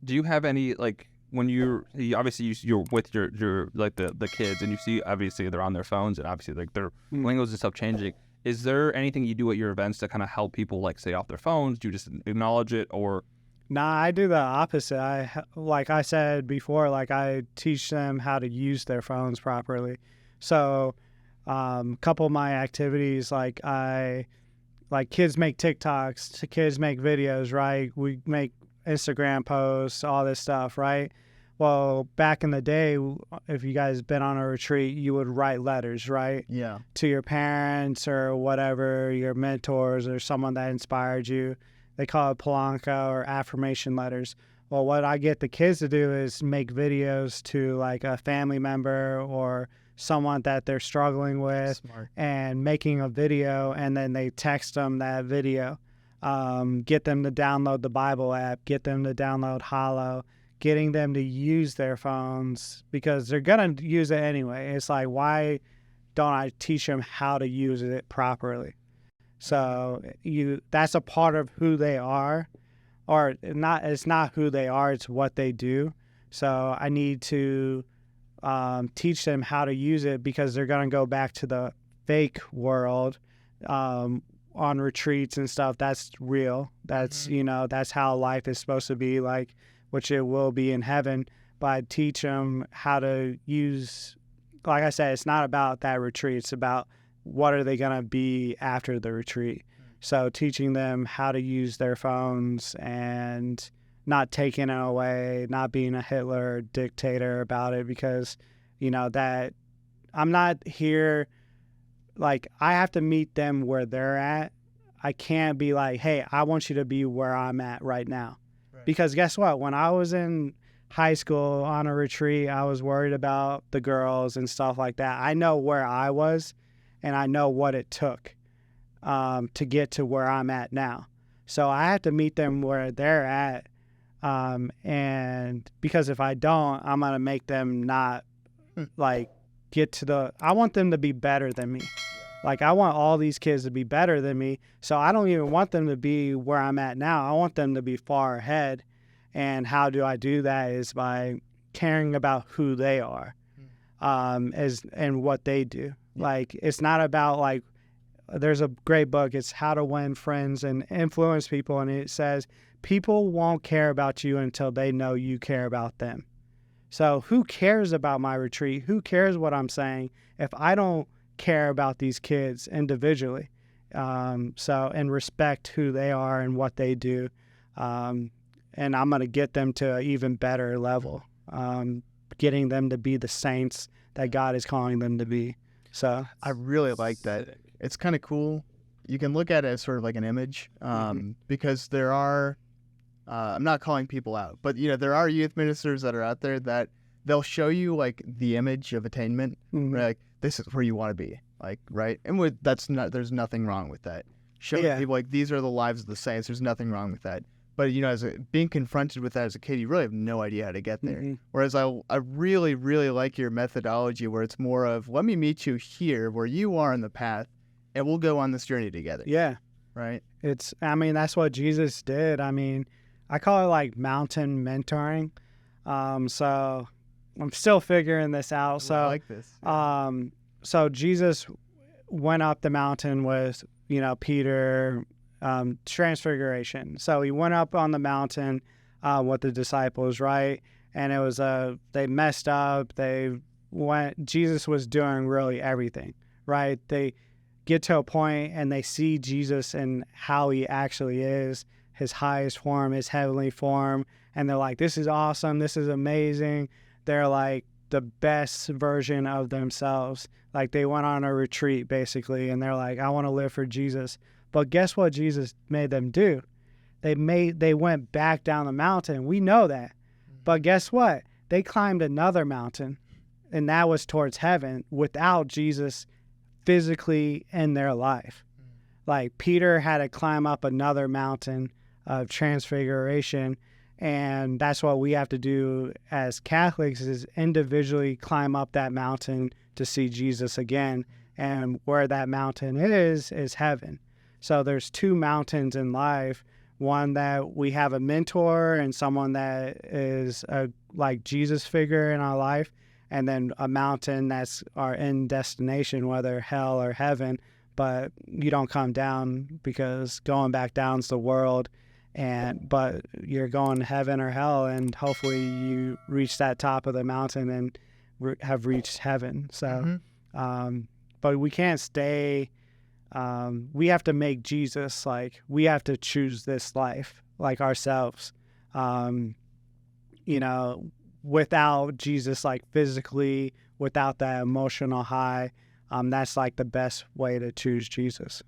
Do you have any, like, when obviously you're with your like the kids, and you see obviously they're on their phones, and obviously like their lingo's and stuff changing. Is there anything you do at your events to kind of help people like stay off their phones? Do you just acknowledge it, or? Nah, I do the opposite. Like I said before, like I teach them how to use their phones properly. So, a couple of my activities, like kids make TikToks, kids make videos, right? We make Instagram posts, all this stuff, right? Well, back in the day, if you guys been on a retreat, you would write letters, right? Yeah. To your parents or whatever, your mentors or someone that inspired you. They call it Polanka or affirmation letters. Well, what I get the kids to do is make videos to like a family member or someone that they're struggling with. Smart. And making a video, and then they text them that video. Get them to download the Bible app, get them to download Hollow, getting them to use their phones because they're going to use it anyway. It's like, why don't I teach them how to use it properly? So that's a part of who they are, or not. It's not who they are, it's what they do. So I need to teach them how to use it because they're going to go back to the fake world on retreats and stuff. That's real. That's, that's how life is supposed to be like, which it will be in heaven. But I teach them how to use, like I said, it's not about that retreat. It's about what are they going to be after the retreat. So teaching them how to use their phones and not taking it away, not being a Hitler dictator about it, because, that I'm not here, like, I have to meet them where they're at. I can't be like, hey, I want you to be where I'm at right now. Right. Because guess what? When I was in high school on a retreat, I was worried about the girls and stuff like that. I know where I was, and I know what it took to get to where I'm at now. So I have to meet them where they're at. And because if I don't, I'm going to make them not like get to I want them to be better than me. Like, I want all these kids to be better than me. So I don't even want them to be where I'm at now. I want them to be far ahead. And how do I do that is by caring about who they are, and what they do. Like, it's not about like, there's a great book, it's How to Win Friends and Influence People. And it says, people won't care about you until they know you care about them. So who cares about my retreat? Who cares what I'm saying if I don't care about these kids individually? And respect who they are and what they do. And I'm going to get them to an even better level, getting them to be the saints that God is calling them to be. So I really like that. It's kind of cool. You can look at it as sort of like an image, because there are, I'm not calling people out, but there are youth ministers that are out there that they'll show you like the image of attainment, right? Like, this is where you want to be, like, right? And there's nothing wrong with that. Showing people like, these are the lives of the saints. There's nothing wrong with that. But being confronted with that as a kid, you really have no idea how to get there. Whereas I really, really like your methodology, where it's more of, let me meet you here where you are in the path, and we'll go on this journey together. Yeah. Right? That's what Jesus did. I call it like mountain mentoring. So I'm still figuring this out. So I like this. Yeah. So Jesus went up the mountain with, Peter, transfiguration. So he went up on the mountain with the disciples, right? And it was they messed up. Jesus was doing really everything, right? They get to a point and they see Jesus and how he actually is, his highest form, his heavenly form, and they're like, this is awesome, this is amazing. They're like the best version of themselves. Like, they went on a retreat basically, and they're like, I want to live for Jesus. But guess what Jesus made them do? They went back down the mountain. We know that. But guess what? They climbed another mountain, and that was towards heaven without Jesus physically in their life. Like, Peter had to climb up another mountain of transfiguration, and that's what we have to do as Catholics, is individually climb up that mountain to see Jesus again. And where that mountain is heaven. So there's two mountains in life. one that we have a mentor and someone that is a like Jesus figure in our life, and then a mountain that's our end destination, whether hell or heaven. But you don't come down, because going back down's the world, but you're going heaven or hell, and hopefully you reach that top of the mountain and have reached heaven. So, but we can't stay. We have to make Jesus, like, we have to choose this life like ourselves. Without Jesus, like physically, without that emotional high, that's like the best way to choose Jesus.